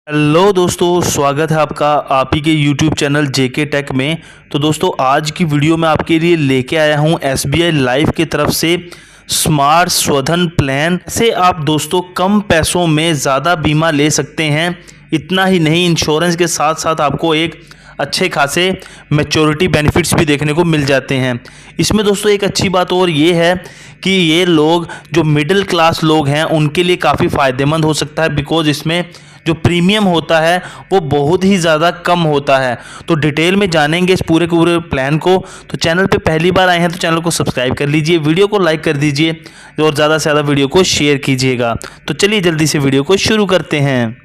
Hello दोस्तों, स्वागत है आपका आप ही के यूट्यूब चैनल जेके टेक में। तो दोस्तों, आज की वीडियो में आपके लिए लेके आया हूं एसबीआई लाइफ की तरफ से स्मार्ट स्वधन प्लान से आप दोस्तों कम पैसों में ज़्यादा बीमा ले सकते हैं। इतना ही नहीं, इंश्योरेंस के साथ साथ आपको एक अच्छे खासे मैच्योरिटी बेनिफिट्स भी देखने को मिल जाते हैं। इसमें दोस्तों एक अच्छी बात और ये है कि ये लोग जो मिडिल क्लास लोग हैं उनके लिए काफ़ी फ़ायदेमंद हो सकता है, बिकॉज इसमें जो प्रीमियम होता है वो बहुत ही ज़्यादा कम होता है। तो डिटेल में जानेंगे इस पूरे के पूरे प्लान को। तो चैनल पे पहली बार आए हैं तो चैनल को सब्सक्राइब कर लीजिए, वीडियो को लाइक कर दीजिए और ज़्यादा से ज़्यादा वीडियो को शेयर कीजिएगा। तो चलिए जल्दी से वीडियो को शुरू करते हैं।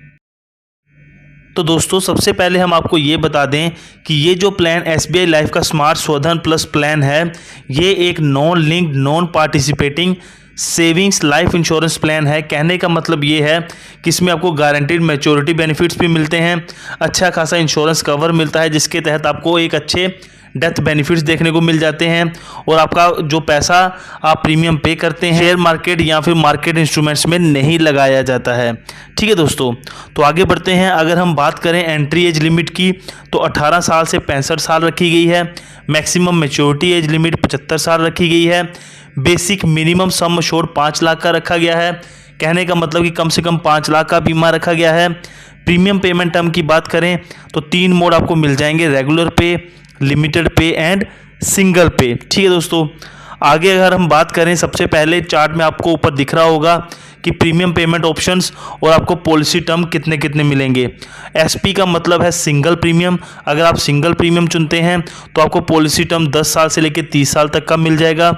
तो दोस्तों, सबसे पहले हम आपको ये बता दें कि ये जो प्लान एसबीआई लाइफ का स्मार्ट स्वधन प्लस प्लान है, ये एक non linked non participating savings life insurance plan है। कहने का मतलब ये है कि इसमें आपको गारंटीड मैच्योरिटी बेनिफिट्स भी मिलते हैं, अच्छा खासा इंश्योरेंस कवर मिलता है जिसके तहत आपको एक अच्छे डेथ बेनिफिट्स देखने को मिल जाते हैं और आपका जो पैसा आप प्रीमियम पे करते हैं शेयर मार्केट या फिर मार्केट इंस्ट्रूमेंट्स में नहीं लगाया जाता है। ठीक है दोस्तों, तो आगे बढ़ते हैं। अगर हम बात करें एंट्री एज लिमिट की तो 18 साल से 65 साल रखी गई है। मैक्सिमम मैच्योरिटी एज लिमिट 75 साल रखी गई है। Basic minimum sum assured 5 lakh का रखा गया है। कहने का मतलब कि कम से कम 5 लाख का बीमा रखा गया है। प्रीमियम पेमेंट टर्म की बात करें तो 3 मोड आपको मिल जाएंगे, रेगुलर पे, लिमिटेड पे एंड सिंगल पे। ठीक है दोस्तों, आगे अगर हम बात करें, सबसे पहले चार्ट में आपको ऊपर दिख रहा होगा कि प्रीमियम पेमेंट ऑप्शंस और आपको पॉलिसी टर्म कितने कितने मिलेंगे। एसपी का मतलब है सिंगल प्रीमियम। अगर आप सिंगल प्रीमियम चुनते हैं तो आपको पॉलिसी टर्म 10 साल से लेकर 30 साल तक का मिल जाएगा।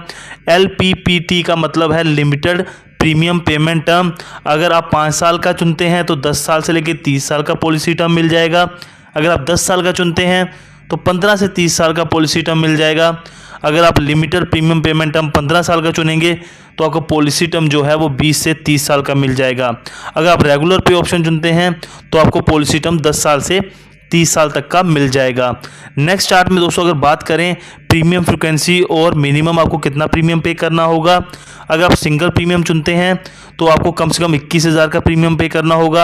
एलपीपीटी का मतलब है लिमिटेड प्रीमियम पेमेंट टर्म। अगर आप 5 साल का चुनते हैं तो 10 साल से लेकर 30 साल का पॉलिसी टर्म मिल जाएगा। अगर आप 10 साल का चुनते हैं तो 15 से 30 साल का पॉलिसी टर्म मिल जाएगा। अगर आप लिमिटेड प्रीमियम पेमेंट टर्म 15 साल का चुनेंगे तो आपको पॉलिसी टर्म जो है वो 20 से 30 साल का मिल जाएगा। अगर आप रेगुलर पे ऑप्शन चुनते हैं तो आपको पॉलिसी टर्म 10 साल से 30 साल तक का मिल जाएगा। नेक्स्ट चार्ट में दोस्तों अगर बात करें प्रीमियम फ्रिक्वेंसी और मिनिमम आपको कितना प्रीमियम पे करना होगा। अगर आप सिंगल प्रीमियम चुनते हैं तो आपको कम से कम 21,000 का प्रीमियम पे करना होगा।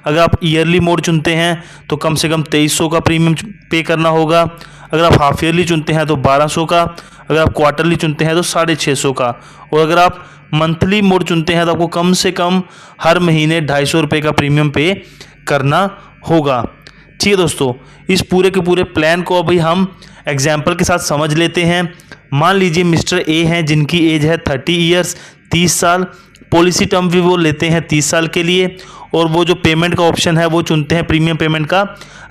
अगर आप ईयरली मोड चुनते हैं तो कम से कम 2300 का प्रीमियम पे करना होगा। अगर आप हाफ ईयरली चुनते हैं तो 1200 का। अगर आप क्वार्टरली चुनते हैं तो 650 का। और अगर आप मंथली मोड चुनते हैं तो आपको कम से कम हर महीने 250 रुपये का प्रीमियम पे करना होगा। ठीक है दोस्तों, इस पूरे के पूरे प्लान को अभी हम एग्जाम्पल के साथ समझ लेते हैं। मान लीजिए मिस्टर ए हैं जिनकी एज है 30 ईयर्स 30 साल। पॉलिसी टर्म भी वो लेते हैं 30 साल के लिए और वो जो पेमेंट का ऑप्शन है वो चुनते हैं प्रीमियम पेमेंट का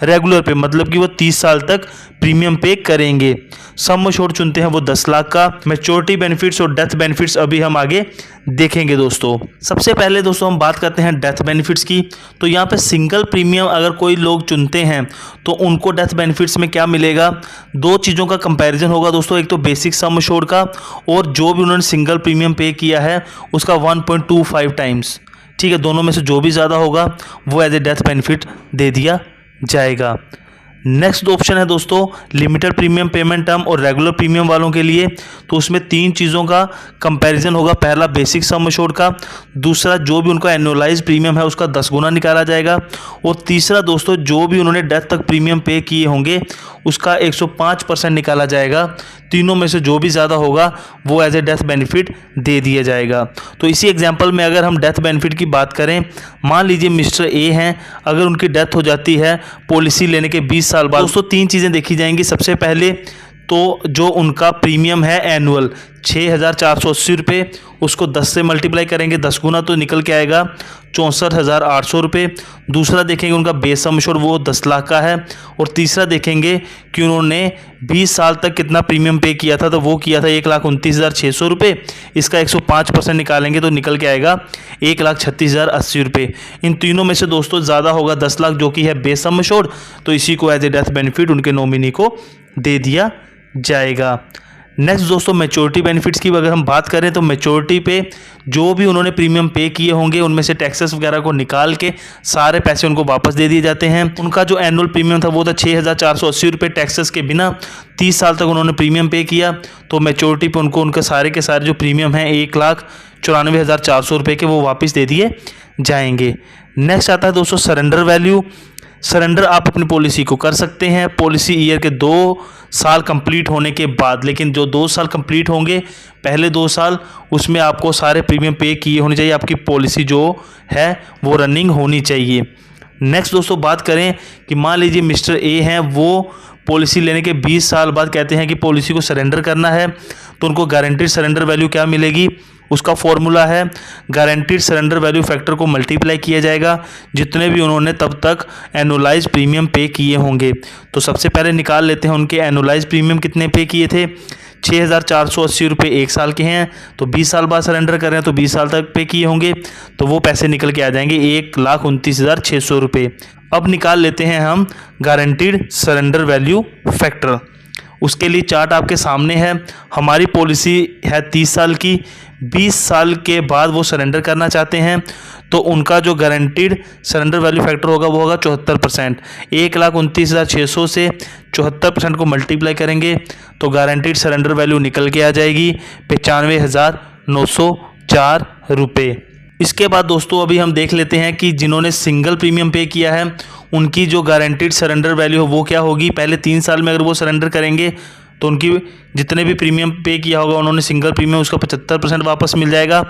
रेगुलर पे, मतलब कि वो 30 साल तक प्रीमियम पे करेंगे। सम अश्योर्ड चुनते हैं वो 10 लाख का। मैच्योरिटी बेनिफिट्स और डेथ बेनिफिट्स अभी हम आगे देखेंगे दोस्तों। सबसे पहले दोस्तों हम बात करते हैं डेथ बेनिफिट्स की। तो यहाँ पे सिंगल प्रीमियम अगर कोई लोग चुनते हैं तो उनको डेथ बेनिफिट्स में क्या मिलेगा, 2 चीज़ों का कंपैरिजन होगा दोस्तों। एक तो बेसिक सम अश्योर्ड का और जो भी उन्होंने सिंगल प्रीमियम पे किया है उसका 1.25 टाइम्स। ठीक है, दोनों में से जो भी ज़्यादा होगा वो एज ए डेथ बेनिफिट दे दिया जाएगा। नेक्स्ट ऑप्शन है दोस्तों लिमिटेड प्रीमियम पेमेंट टर्म और रेगुलर प्रीमियम वालों के लिए। तो उसमें 3 चीज़ों का कंपैरिजन होगा। पहला बेसिक सम अश्योर्ड का, दूसरा जो भी उनका एनुअलाइज प्रीमियम है उसका 10 गुना निकाला जाएगा और तीसरा दोस्तों जो भी उन्होंने डेथ तक प्रीमियम पे किए होंगे उसका 105% निकाला जाएगा। तीनों में से जो भी ज़्यादा होगा वो एज ए डेथ बेनिफिट दे दिया जाएगा। तो इसी एग्जांपल में अगर हम डेथ बेनिफिट की बात करें, मान लीजिए मिस्टर ए हैं, अगर उनकी डेथ हो जाती है पॉलिसी लेने के 20 साल बाद, दोस्तों 3 चीज़ें देखी जाएंगी। सबसे पहले तो जो उनका प्रीमियम है एनुअल 6,480 रुपये, उसको 10 से मल्टीप्लाई करेंगे, 10 गुना तो निकल के आएगा 64,800 रुपये। दूसरा देखेंगे उनका बेस सम अश्योर्ड वो 10 लाख का है और तीसरा देखेंगे कि उन्होंने 20 साल तक कितना प्रीमियम पे किया था, तो वो किया था 1,29,600 रुपये। इसका 105% निकालेंगे तो निकल के आएगा 1,36,080 रुपये। इन तीनों में से दोस्तों ज़्यादा होगा 10 लाख जो कि है बेस सम अश्योर्ड, तो इसी को एज ए डेथ बेनिफिट उनके नॉमिनी को दे दिया जाएगा। नेक्स्ट दोस्तों मैच्योरिटी बेनिफिट्स की अगर हम बात करें तो मैच्योरिटी पे जो भी उन्होंने प्रीमियम पे किए होंगे उनमें से टैक्सेस वगैरह को निकाल के सारे पैसे उनको वापस दे दिए जाते हैं। उनका जो एनुअल प्रीमियम था वो था 6,480 रुपये टैक्सेस के बिना। 30 साल तक उन्होंने प्रीमियम पे किया तो मैच्योरिटी पे उनको उनके सारे के सारे जो प्रीमियम हैं 1,94,400 रुपये के वो वापस दे दिए जाएंगे। नेक्स्ट आता है दोस्तों सरेंडर वैल्यू। सरेंडर आप अपनी पॉलिसी को कर सकते हैं पॉलिसी ईयर के 2 साल कंप्लीट होने के बाद, लेकिन जो 2 साल कंप्लीट होंगे पहले 2 साल उसमें आपको सारे प्रीमियम पे किए होने चाहिए, आपकी पॉलिसी जो है वो रनिंग होनी चाहिए। नेक्स्ट दोस्तों बात करें कि मान लीजिए मिस्टर ए हैं, वो पॉलिसी लेने के 20 साल बाद कहते हैं कि पॉलिसी को सरेंडर करना है, तो उनको गारंटीड सरेंडर वैल्यू क्या मिलेगी, उसका फॉर्मूला है गारंटीड सरेंडर वैल्यू फैक्टर को मल्टीप्लाई किया जाएगा जितने भी उन्होंने तब तक एनुअलाइज प्रीमियम पे किए होंगे। तो सबसे पहले निकाल लेते हैं उनके एनुअलाइज प्रीमियम कितने पे किए थे। 6,480 रुपये 1 साल के हैं, तो 20 साल बाद सरेंडर कर रहे हैं तो 20 साल तक पे किए होंगे, तो वो पैसे निकल के आ जाएंगे 1,29,600 रुपये। अब निकाल लेते हैं हम गारंटीड सरेंडर वैल्यू फैक्टर। उसके लिए चार्ट आपके सामने है। हमारी पॉलिसी है 30 साल की, 20 साल के बाद वो सरेंडर करना चाहते हैं, तो उनका जो गारंटीड सरेंडर वैल्यू फैक्टर होगा वो होगा 74%। 1,29,600 से 74% को मल्टीप्लाई करेंगे तो गारंटीड सरेंडर वैल्यू निकल के आ जाएगी 95,904 रुपये। इसके बाद दोस्तों अभी हम देख लेते हैं कि जिन्होंने सिंगल प्रीमियम पे किया है उनकी जो गारंटीड सरेंडर वैल्यू हो वो क्या होगी। पहले 3 साल में अगर वो सरेंडर करेंगे तो उनकी जितने भी प्रीमियम पे किया होगा उन्होंने सिंगल प्रीमियम, उसका 75% वापस मिल जाएगा।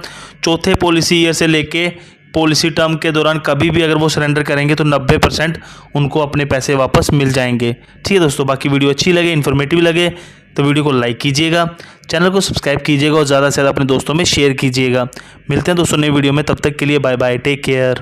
चौथे पॉलिसी ईयर से लेके पॉलिसी टर्म के दौरान कभी भी अगर वो सरेंडर करेंगे तो 90% उनको अपने पैसे वापस मिल जाएंगे। ठीक है दोस्तों, बाकी वीडियो अच्छी लगे, इन्फॉर्मेटिव लगे तो वीडियो को लाइक कीजिएगा, चैनल को सब्सक्राइब कीजिएगा और ज़्यादा से ज़्यादा अपने दोस्तों में शेयर कीजिएगा। मिलते हैं दोस्तों नई वीडियो में, तब तक के लिए बाय बाय, टेक केयर।